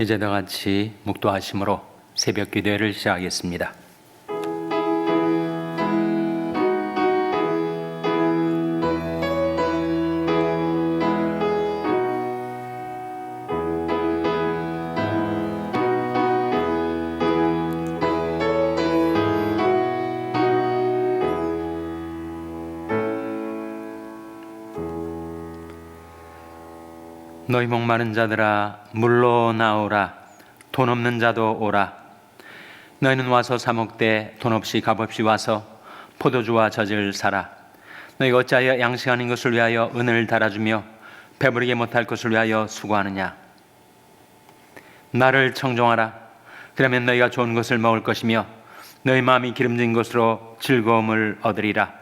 이제 다 같이 묵도하심으로 새벽 기도회를 시작하겠습니다. 너희 목마른 자들아 물로 나오라. 돈 없는 자도 오라. 너희는 와서 사 먹되 돈 없이 값없이 와서 포도주와 젖을 사라. 너희가 어찌하여 양식 아닌 것을 위하여 은을 달아주며 배부르게 못할 것을 위하여 수고하느냐. 나를 청종하라. 그러면 너희가 좋은 것을 먹을 것이며 너희 마음이 기름진 것으로 즐거움을 얻으리라.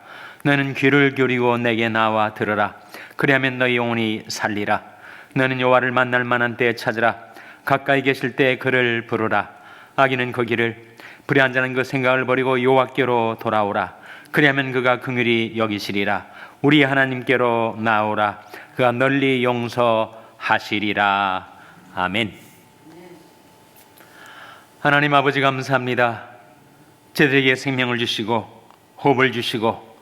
너희는 귀를 기울이고 내게 나와 들으라. 그리하면 너희 영혼이 살리라. 너는 여호와를 만날 만한 때에 찾으라. 가까이 계실 때에 그를 부르라. 악인은 거기를 불의한자는 그 생각을 버리고 여호와께로 돌아오라. 그리하면 그가 긍휼히 여기시리라. 우리 하나님께로 나오라. 그가 널리 용서하시리라. 아멘. 하나님 아버지 감사합니다. 저들에게 생명을 주시고 호흡을 주시고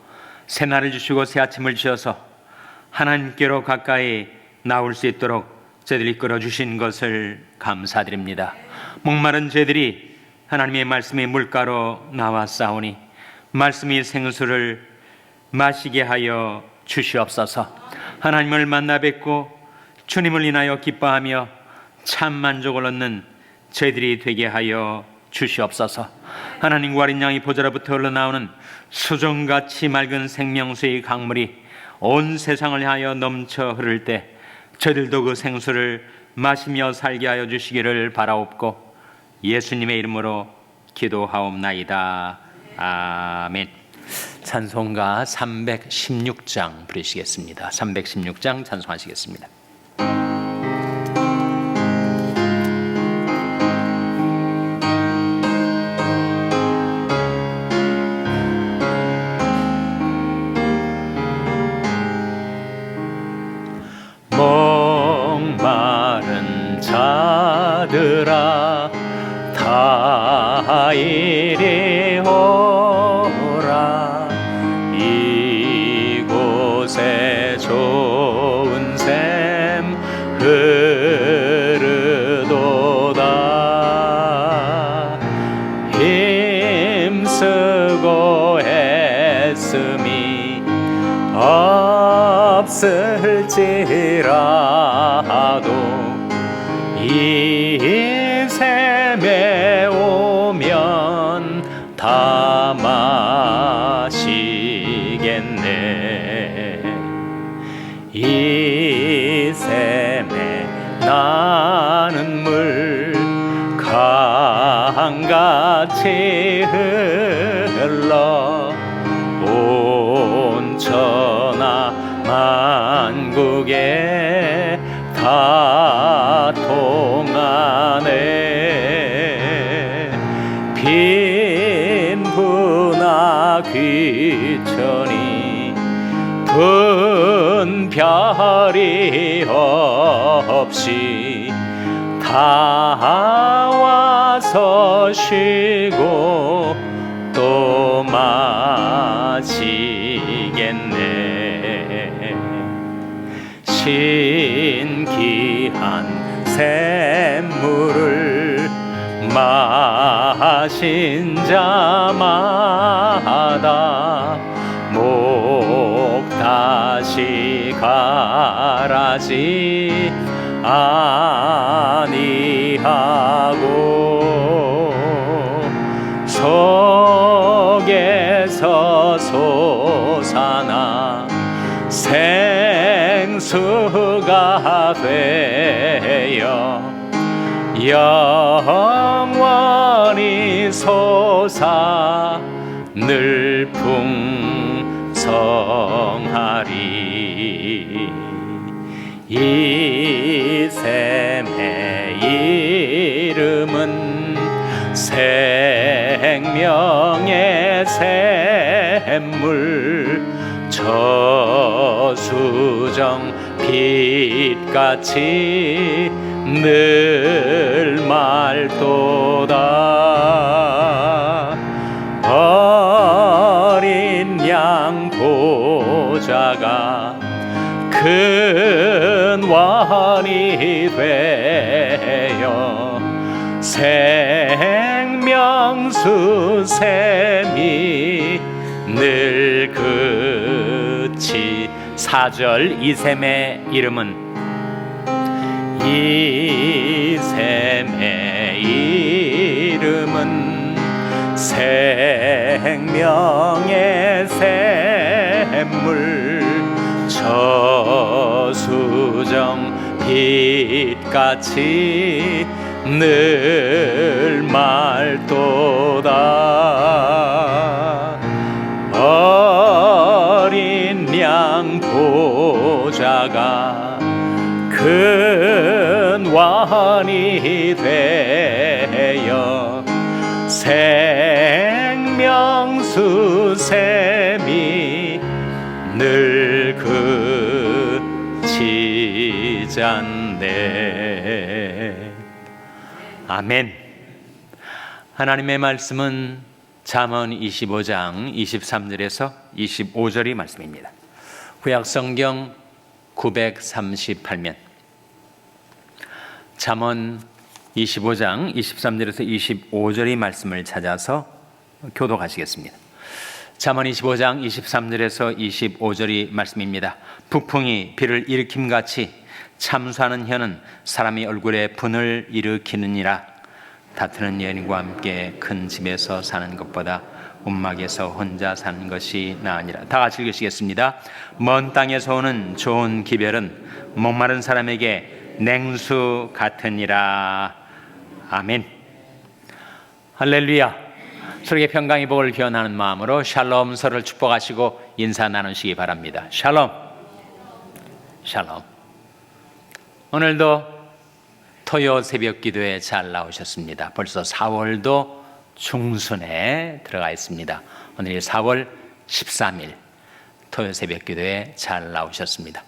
새날을 주시고 새 아침을 주셔서 하나님께로 가까이 나올 수 있도록 저희들이 끌어주신 것을 감사드립니다. 목마른 저희들이 하나님의 말씀의 물가로 나왔사오니 말씀의 생수를 마시게 하여 주시옵소서. 하나님을 만나 뵙고 주님을 인하여 기뻐하며 참 만족을 얻는 저희들이 되게 하여 주시옵소서. 하나님과 어린 양의 보좌로부터 흘러나오는 수정같이 맑은 생명수의 강물이 온 세상을 향하여 넘쳐 흐를 때 저희들도 그 생수를 마시며 살게 하여 주시기를 바라옵고 예수님의 이름으로 기도하옵나이다. 아멘. 찬송가 316장 부르시겠습니다. 316장 찬송하시겠습니다. 목마른 자들아 다 이리 오라. 이곳에 좋은 샘 흐르도다. 힘쓰고 애씀이 없을지라도 이 샘에 오면 다 마시겠네. 이 샘에 나는 물 강같이 흘러 온 천하 만국에 다 통하네. 빈부나 귀천이 분별이 없이 다 와서 쉬고 또 마시겠네. 신기한 샘물을 마신 자마다 목 다시 가라지 아니하고 속에서 솟아나 생수가 되어 영원히 솟아 늘 풍성하리. 이 샘의 이름은 생명의 샘물. 저수정 빛같이 늘 맑도다. 어린 양 보좌가 큰 원이 되어 생명수샘이 늘 그치. 4절 이샘의 이름은 이샘의 이름은 생명의 샘물 저수정 빛같이 늘 맑도다. 어린 양 보좌가 큰 원이 되어 생명수샘이 늘 그치잖네. 아멘. 하나님의 말씀은 잠언 25장 23절에서 25절의 말씀입니다. 구약성경 938면 잠언 25장 23절에서 25절의 말씀을 찾아서 교독하시겠습니다. 잠언 25장 23절에서 25절의 말씀입니다. 북풍이 비를 일으킴같이 참수하는 혀는 사람의 얼굴에 분을 일으키느니라. 다투는 여인과 함께 큰 집에서 사는 것보다 움막에서 혼자 사는 것이 나으니라. 다 같이 읽으시겠습니다. 먼 땅에서 오는 좋은 기별은 목마른 사람에게 냉수 같으니라. 아멘. 할렐루야. 서로에게 평강의 복을 기원하는 마음으로 샬롬, 서로를 축복하시고 인사 나누시기 바랍니다. 샬롬. 샬롬. 오늘도 토요 새벽 기도에 잘 나오셨습니다. 벌써 4월도 중순에 들어가 있습니다. 오늘이 4월 13일 토요 새벽 기도에 잘 나오셨습니다.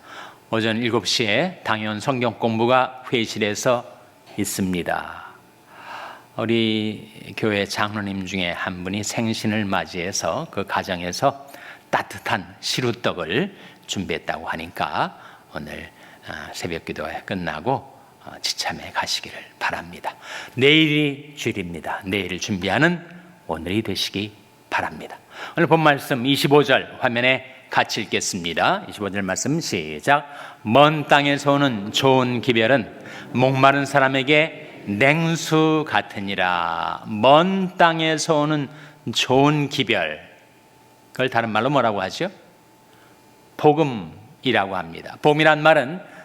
오전 7시에 당연 성경 공부가 회의실에서 있습니다. 우리 교회 장로님 중에 한 분이 생신을 맞이해서 그 가정에서 따뜻한 시루떡을 준비했다고 하니까 오늘 새벽 기도가 끝나고 지참에 가시기를 바랍니다. 내일이 주일입니다. 내일을 준비하는 오늘이 되시기 바랍니다. 오늘 본 말씀 25절 화면에 같이 읽겠습니다. 25절 말씀 시작. 먼 땅에서 오는 좋은 기별은 목마른 사람에게 냉수 같으니라. 먼 땅에서 오는 좋은 기별, 그걸 다른 말로 뭐라고 하죠? 복음이라고 합니다. 복음이란 말은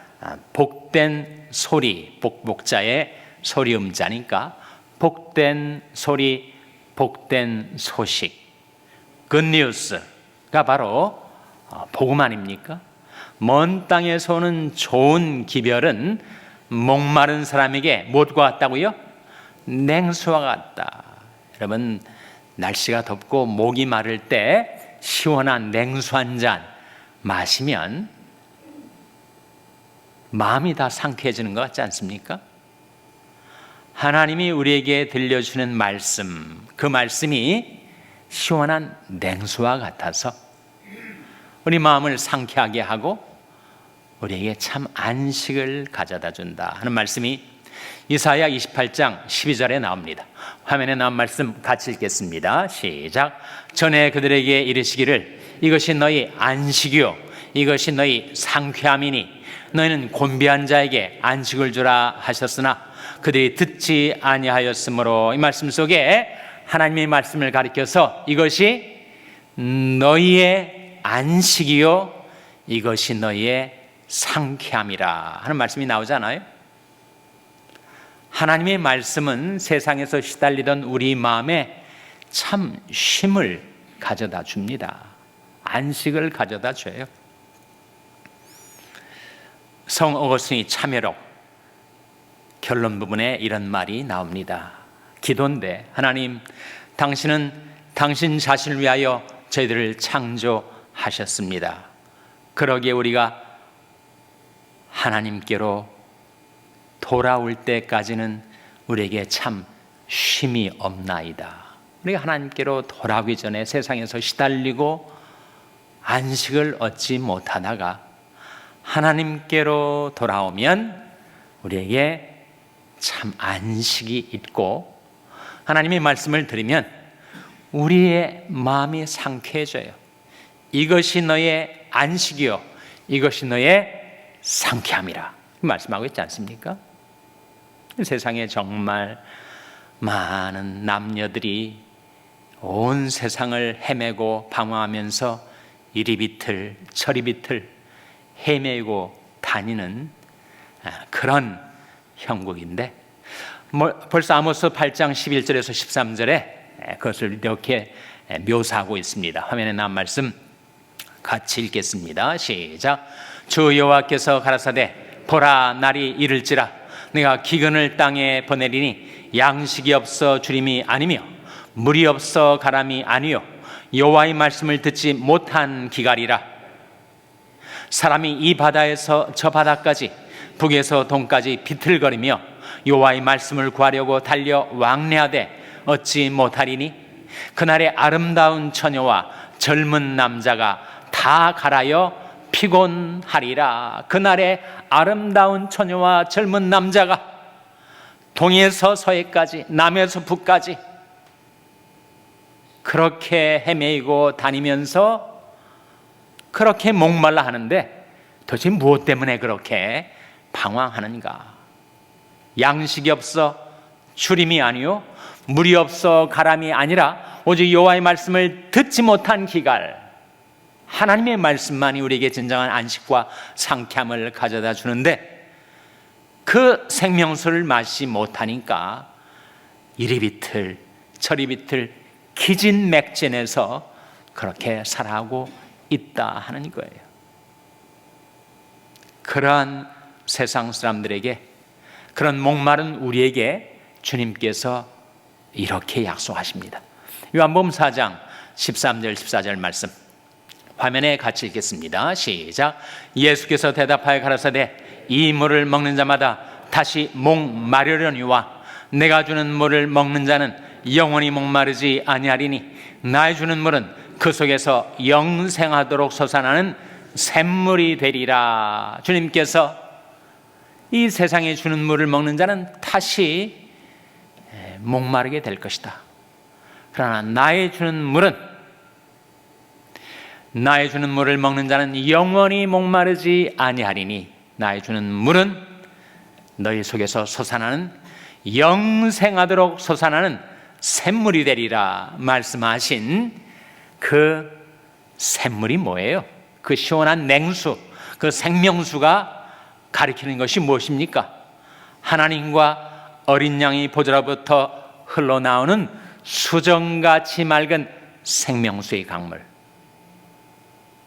복된 소리, 복자의 소리 음자니까 복된 소리, 복된 소식, 굿뉴스가 바로 복음 아닙니까? 먼 땅에서 오는 좋은 기별은 목마른 사람에게 무엇과 같다고요? 냉수와 같다. 여러분, 날씨가 덥고 목이 마를 때 시원한 냉수 한 잔 마시면 마음이 다 상쾌해지는 것 같지 않습니까? 하나님이 우리에게 들려주는 말씀, 그 말씀이 시원한 냉수와 같아서 우리 마음을 상쾌하게 하고 우리에게 참 안식을 가져다 준다 하는 말씀이 이사야 28장 12절에 나옵니다. 화면에 나온 말씀 같이 읽겠습니다. 시작. 전에 그들에게 이르시기를 이것이 너희 안식이요 이것이 너희 상쾌함이니 너희는 곤비한 자에게 안식을 주라 하셨으나 그들이 듣지 아니하였으므로, 이 말씀 속에 하나님의 말씀을 가리켜서 이것이 너희의 안식이요 이것이 너희의 상쾌함이라 하는 말씀이 나오잖아요. 하나님의 말씀은 세상에서 시달리던 우리 마음에 참 쉼을 가져다 줍니다. 안식을 가져다 줘요. 성 어거스틴이 참여록 결론 부분에 이런 말이 나옵니다. 기도인데, 하나님, 당신은 당신 자신을 위하여 저희들을 창조하셨습니다. 그러기에 우리가 하나님께로 돌아올 때까지는 우리에게 참 쉼이 없나이다. 우리가 하나님께로 돌아오기 전에 세상에서 시달리고 안식을 얻지 못하다가 하나님께로 돌아오면 우리에게 참 안식이 있고, 하나님의 말씀을 들으면 우리의 마음이 상쾌해져요. 이것이 너의 안식이요, 이것이 너의 상쾌함이라 말씀하고 있지 않습니까? 세상에 정말 많은 남녀들이 온 세상을 헤매고 방황하면서 이리 비틀 저리 비틀 헤매고 다니는 그런 형국인데, 벌써 아모스 8장 11절에서 13절에 그것을 이렇게 묘사하고 있습니다. 화면에 나온 말씀 같이 읽겠습니다. 시작. 주 여호와께서 가라사대 보라, 날이 이를지라 내가 기근을 땅에 보내리니 양식이 없어 주림이 아니며 물이 없어 가람이 아니요 여호와의 말씀을 듣지 못한 기갈이라. 사람이 이 바다에서 저 바다까지 북에서 동까지 비틀거리며 여호와의 말씀을 구하려고 달려 왕래하되 얻지 못하리니 그날에 아름다운 처녀와 젊은 남자가 다 갈아여 피곤하리라. 그날에 아름다운 처녀와 젊은 남자가 동에서 서해까지 남에서 북까지 그렇게 헤매이고 다니면서 그렇게 목말라 하는데 도대체 무엇 때문에 그렇게 방황하는가? 양식이 없어 주림이 아니요 물이 없어 가람이 아니라 오직 여호와의 말씀을 듣지 못한 기갈. 하나님의 말씀만이 우리에게 진정한 안식과 상쾌함을 가져다 주는데 그 생명수를 마시지 못하니까 이리 비틀 저리 비틀 기진맥진해서 그렇게 살아가고 있다 하는 거예요. 그러한 세상 사람들에게, 그런 목마른 우리에게 주님께서 이렇게 약속하십니다. 요한복음 4장 13절 14절 말씀 화면에 같이 읽겠습니다. 시작. 예수께서 대답하여 가라사대 이 물을 먹는 자마다 다시 목마르려니와 내가 주는 물을 먹는 자는 영원히 목마르지 아니하리니 나의 주는 물은 그 속에서 영생하도록 솟아나는 샘물이 되리라. 주님께서 이 세상에 주는 물을 먹는 자는 다시 목마르게 될 것이다. 그러나 나의 주는 물을 먹는 자는 영원히 목마르지 아니하리니 나의 주는 물은 너희 속에서 솟아나는 영생하도록 솟아나는 샘물이 되리라 말씀하신 그 샘물이 뭐예요? 그 시원한 냉수, 그 생명수가 가리키는 것이 무엇입니까? 하나님과 어린 양이 보좌로부터 흘러나오는 수정같이 맑은 생명수의 강물,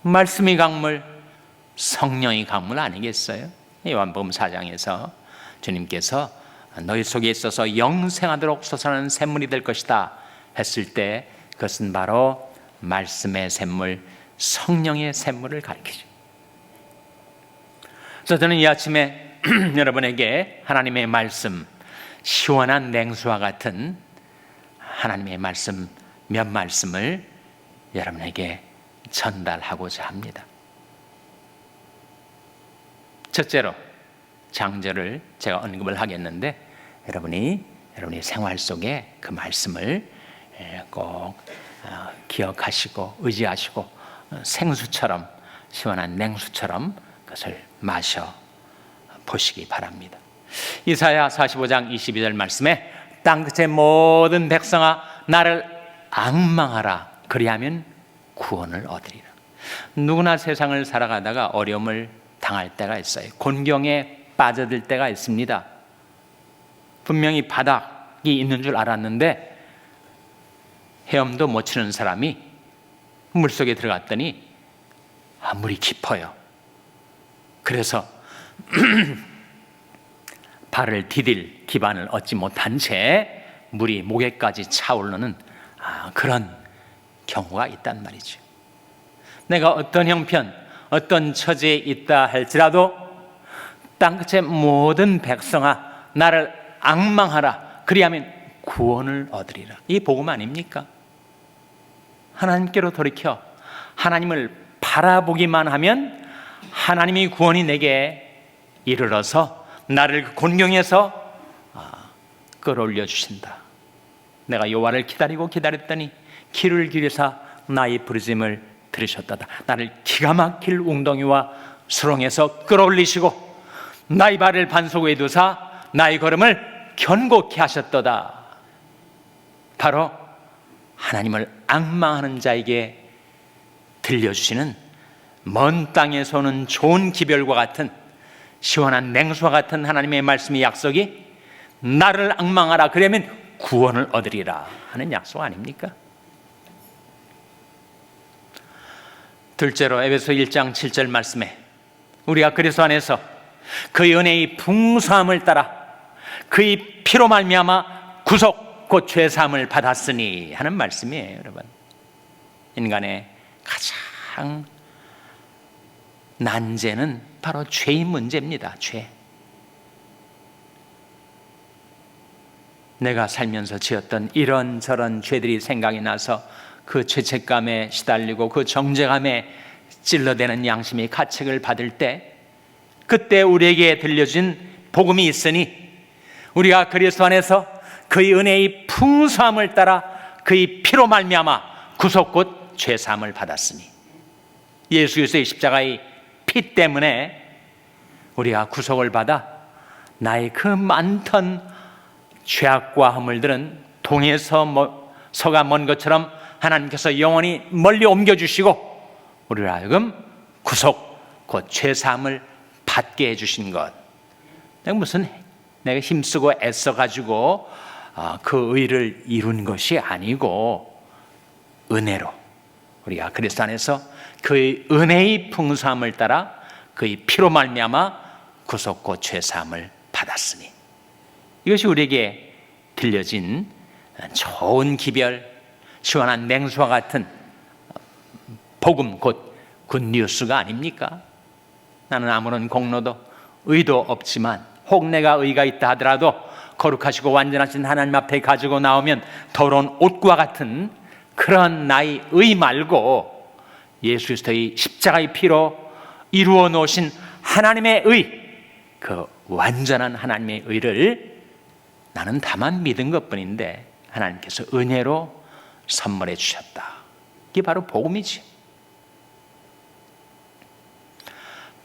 말씀의 강물, 성령의 강물 아니겠어요? 요한복음 4장에서 주님께서 너희 속에 있어서 영생하도록 솟아나는 샘물이 될 것이다 했을 때 그것은 바로 말씀의 샘물, 성령의 샘물을 가리키죠. 그래서 저는 이 아침에 여러분에게 하나님의 말씀, 시원한 냉수와 같은 하나님의 말씀 몇 말씀을 여러분에게 전달하고자 합니다. 첫째로 장절을 제가 언급을 하겠는데 여러분이 생활 속에 그 말씀을 꼭 기억하시고 의지하시고 생수처럼, 시원한 냉수처럼 그것을 마셔 보시기 바랍니다. 이사야 45장 22절 말씀에 땅끝의 모든 백성아 나를 앙망하라 그리하면 구원을 얻으리라. 누구나 세상을 살아가다가 어려움을 당할 때가 있어요. 곤경에 빠져들 때가 있습니다. 분명히 바닥이 있는 줄 알았는데 헤엄도 못 치는 사람이 물속에 들어갔더니 물이 깊어요. 그래서 발을 디딜 기반을 얻지 못한 채 물이 목에까지 차오르는 그런 경우가 있단 말이죠. 내가 어떤 형편, 어떤 처지에 있다 할지라도 땅끝의 모든 백성아 나를 앙망하라. 그리하면 구원을 얻으리라. 이 복음 아닙니까? 하나님께로 돌이켜 하나님을 바라보기만 하면 하나님이 구원이 내게 이르러서 나를 곤경에서 끌어올려 주신다. 내가 여호와를 기다렸더니 귀를 기울이사 나의 부르짖음을 들으셨도다. 나를 기가 막힐 웅덩이와 수렁에서 끌어올리시고 나의 발을 반석 위에 두사 나의 걸음을 견고케 하셨도다. 바로 하나님을 앙망하는 자에게 들려주시는 먼 땅에서 오는 좋은 기별과 같은 시원한 냉수와 같은 하나님의 말씀의 약속이 나를 앙망하라. 그러면 구원을 얻으리라 하는 약속 아닙니까? 둘째로 에베소 1장 7절 말씀에 우리가 그리스도 안에서 그의 은혜의 풍성함을 따라 그의 피로 말미암아 구속 곧 죄사함을 받았으니 하는 말씀이에요. 여러분, 인간의 가장 난제는 바로 죄의 문제입니다. 죄. 내가 살면서 지었던 이런저런 죄들이 생각이 나서 그 죄책감에 시달리고 그 정죄감에 찔러대는 양심의 가책을 받을 때, 그때 우리에게 들려준 복음이 있으니 우리가 그리스도 안에서 그의 은혜의 풍성함을 따라 그의 피로 말미암아 구속 곧 죄사함을 받았으니, 예수 그리스도의 십자가의 피 때문에 우리가 구속을 받아 나의 그 많던 죄악과 허물들은 동에서 서가 먼 것처럼 하나님께서 영원히 멀리 옮겨주시고 우리를 하여금 구속 곧 죄사함을 받게 해주신 것. 내가 힘쓰고 애써가지고 그 의를 이룬 것이 아니고 은혜로 우리가 그리스도 안에서 그의 은혜의 풍성함을 따라 그의 피로 말미암아 구속 곧 죄사함을 받았으니, 이것이 우리에게 들려진 좋은 기별, 시원한 냉수와 같은 복음 곧 굿뉴스가 아닙니까? 나는 아무런 공로도 의도 없지만 혹 내가 의가 있다 하더라도 거룩하시고 완전하신 하나님 앞에 가지고 나오면 더러운 옷과 같은 그런 나의 의 말고 예수 그리스도의 십자가의 피로 이루어 놓으신 하나님의 의, 그 완전한 하나님의 의를 나는 다만 믿은 것뿐인데 하나님께서 은혜로 선물해 주셨다. 이게 바로 복음이지.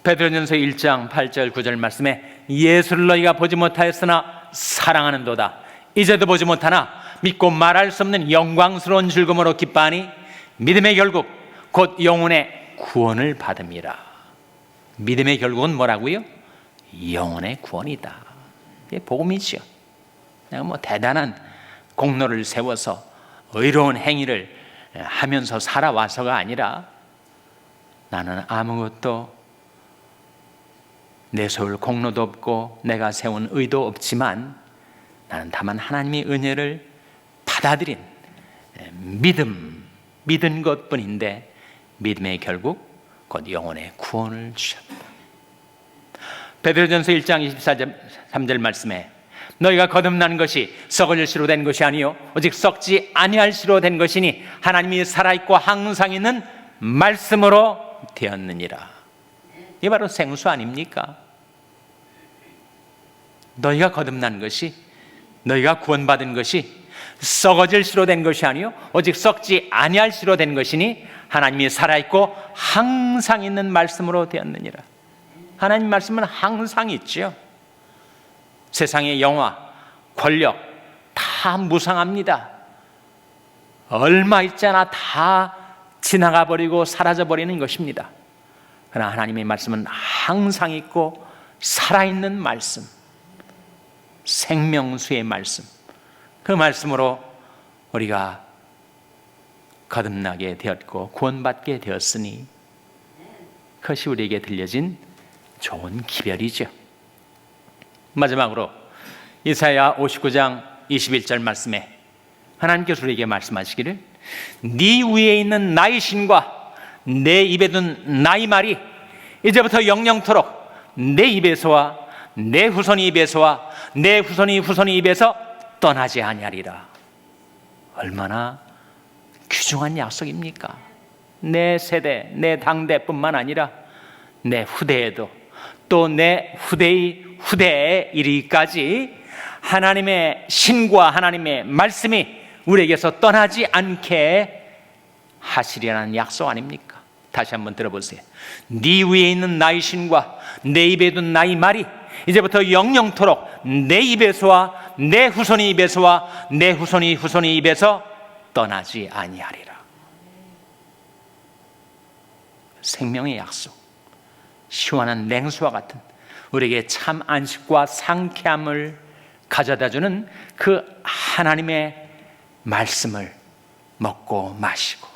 베드로전서 1장 8절 9절 말씀에 예수를 너희가 보지 못하였으나 사랑하는도다. 이제도 보지 못하나 믿고 말할 수 없는 영광스러운 즐거움으로 기뻐하니 믿음의 결국 곧 영혼의 구원을 받음이라. 믿음의 결국은 뭐라고요? 영혼의 구원이다. 이게 복음이죠. 내가 대단한 공로를 세워서 의로운 행위를 하면서 살아와서가 아니라 나는 아무것도 내세울 공로도 없고 내가 세운 의도 없지만 나는 다만 하나님의 은혜를 받아들인 믿은 것뿐인데 믿음의 결국 곧 영혼의 구원을 주셨다. 베드로전서 1장 23절 말씀에 너희가 거듭난 것이 썩을 실로 된 것이 아니요 오직 썩지 아니할 실로 된 것이니 하나님이 살아있고 항상 있는 말씀으로 되었느니라. 이게 바로 생수 아닙니까? 너희가 거듭난 것이, 너희가 구원받은 것이 썩어질 실로 된 것이 아니요 오직 썩지 아니할 실로 된 것이니 하나님이 살아있고 항상 있는 말씀으로 되었느니라. 하나님 말씀은 항상 있죠. 세상의 영화, 권력 다 무상합니다. 얼마 있잖아 다 지나가 버리고 사라져 버리는 것입니다. 그러나 하나님의 말씀은 항상 있고 살아있는 말씀, 생명수의 말씀, 그 말씀으로 우리가 거듭나게 되었고 구원받게 되었으니 그것이 우리에게 들려진 좋은 기별이죠. 마지막으로 이사야 59장 21절 말씀에 하나님께서 우리에게 말씀하시기를 네 위에 있는 나의 신과 내 입에 둔 나의 말이 이제부터 영영토록 내 입에서와 내 후손의 입에서와 내 후손의 후손의 입에서 떠나지 아니하리라. 얼마나 귀중한 약속입니까? 내 세대, 내 당대뿐만 아니라 내 후대에도, 또 내 후대의 후대에 이르기까지 하나님의 신과 하나님의 말씀이 우리에게서 떠나지 않게 하시리라는 약속 아닙니까? 다시 한번 들어보세요. 네 위에 있는 나의 신과 내 입에 둔 나의 말이 이제부터 영영토록 내 입에서와 내 후손의 입에서와 내 후손의 후손의 입에서 떠나지 아니하리라. 생명의 약속, 시원한 냉수와 같은 우리에게 참 안식과 상쾌함을 가져다주는 그 하나님의 말씀을 먹고 마시고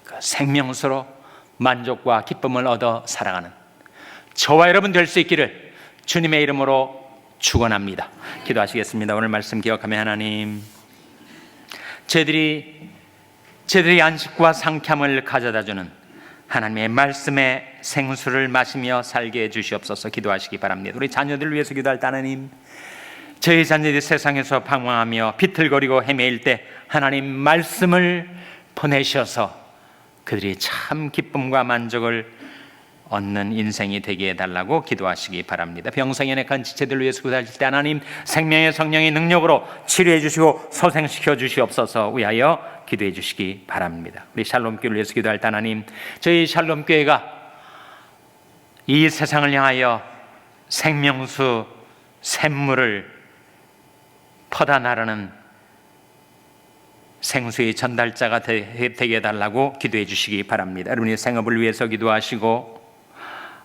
그 생명수로 만족과 기쁨을 얻어 살아가는 저와 여러분 될 수 있기를 주님의 이름으로 축원합니다. 기도하시겠습니다. 오늘 말씀 기억하며 하나님, 저희들이 안식과 상쾌함을 가져다주는 하나님의 말씀의 생수를 마시며 살게 해주시옵소서. 기도하시기 바랍니다. 우리 자녀들을 위해서 기도할 때 하나님, 저희 자녀들이 세상에서 방황하며 비틀거리고 헤매일 때 하나님 말씀을 보내셔서 그들이 참 기쁨과 만족을 얻는 인생이 되게 해달라고 기도하시기 바랍니다. 병상에 연약한 지체들을 위해서 기도하실 때 하나님 생명의 성령의 능력으로 치료해 주시고 소생시켜 주시옵소서 위하여 기도해 주시기 바랍니다. 우리 샬롬교회를 위해서 기도할 때 하나님, 저희 샬롬교회가 이 세상을 향하여 생명수 샘물을 퍼다 나르는 생수의 전달자가 되게 해달라고 기도해 주시기 바랍니다. 여러분의 생업을 위해서 기도하시고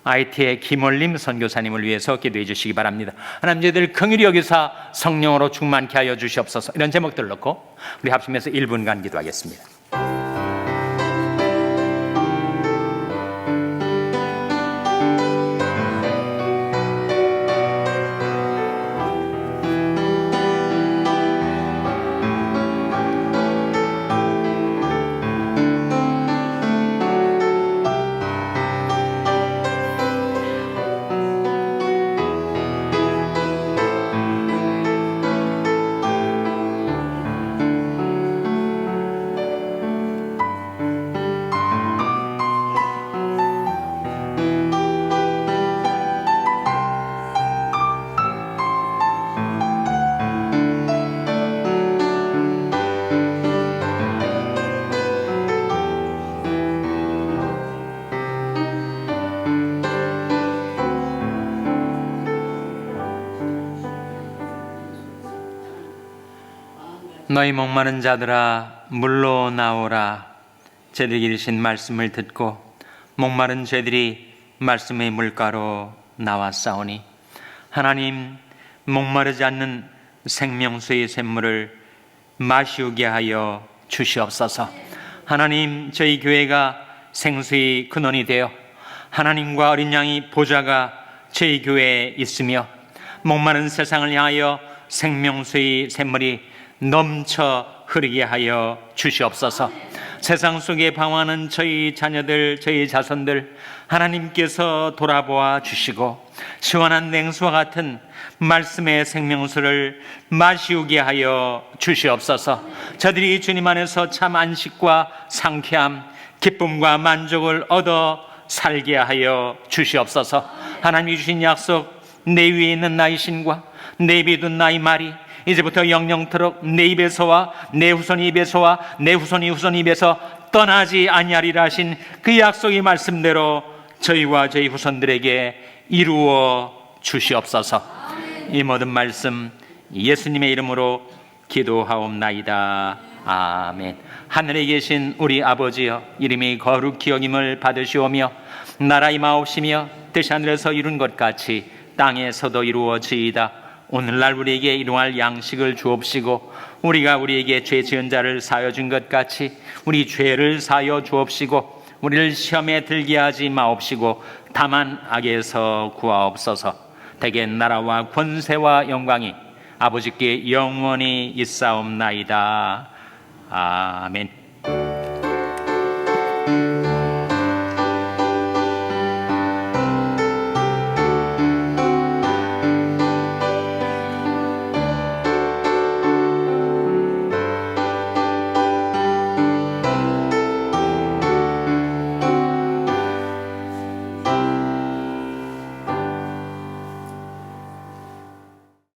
IT의 김올림 선교사님을 위해서 기도해 주시기 바랍니다. 하나님, 저희들 긍휼히 여기사 성령으로 충만케 하여 주시옵소서. 이런 제목들을 넣고 우리 합심해서 1분간 기도하겠습니다. 너희 목마른 자들아 물로 나오라. 저들에게 이르신 말씀을 듣고 목마른 죄들이 말씀의 물가로 나왔사오니 하나님, 목마르지 않는 생명수의 샘물을 마시우게 하여 주시옵소서. 하나님, 저희 교회가 생수의 근원이 되어 하나님과 어린 양의 보좌가 저희 교회에 있으며 목마른 세상을 향하여 생명수의 샘물이 넘쳐 흐르게 하여 주시옵소서. 세상 속에 방황하는 저희 자녀들, 저희 자손들 하나님께서 돌아보아 주시고 시원한 냉수와 같은 말씀의 생명수를 마시우게 하여 주시옵소서. 저들이 주님 안에서 참 안식과 상쾌함, 기쁨과 만족을 얻어 살게 하여 주시옵소서. 하나님이 주신 약속, 내 위에 있는 나의 신과 내 입에 둔 나의 말이 이제부터 영영토록 내 입에서와 내 후손의 입에서와 내 후손의 후손의 입에서 떠나지 아니하리라 하신 그 약속의 말씀대로 저희와 저희 후손들에게 이루어 주시옵소서. 이 모든 말씀 예수님의 이름으로 기도하옵나이다. 아멘. 하늘에 계신 우리 아버지여, 이름이 거룩히 여김을 받으시오며 나라 임하옵시며 뜻이 하늘에서 이룬 것 같이 땅에서도 이루어지이다. 오늘날 우리에게 일용할 양식을 주옵시고 우리가 우리에게 죄 지은 자를 사하여 준 것 같이 우리 죄를 사하여 주옵시고 우리를 시험에 들게 하지 마옵시고 다만 악에서 구하옵소서. 대개 나라와 권세와 영광이 아버지께 영원히 있사옵나이다. 아멘.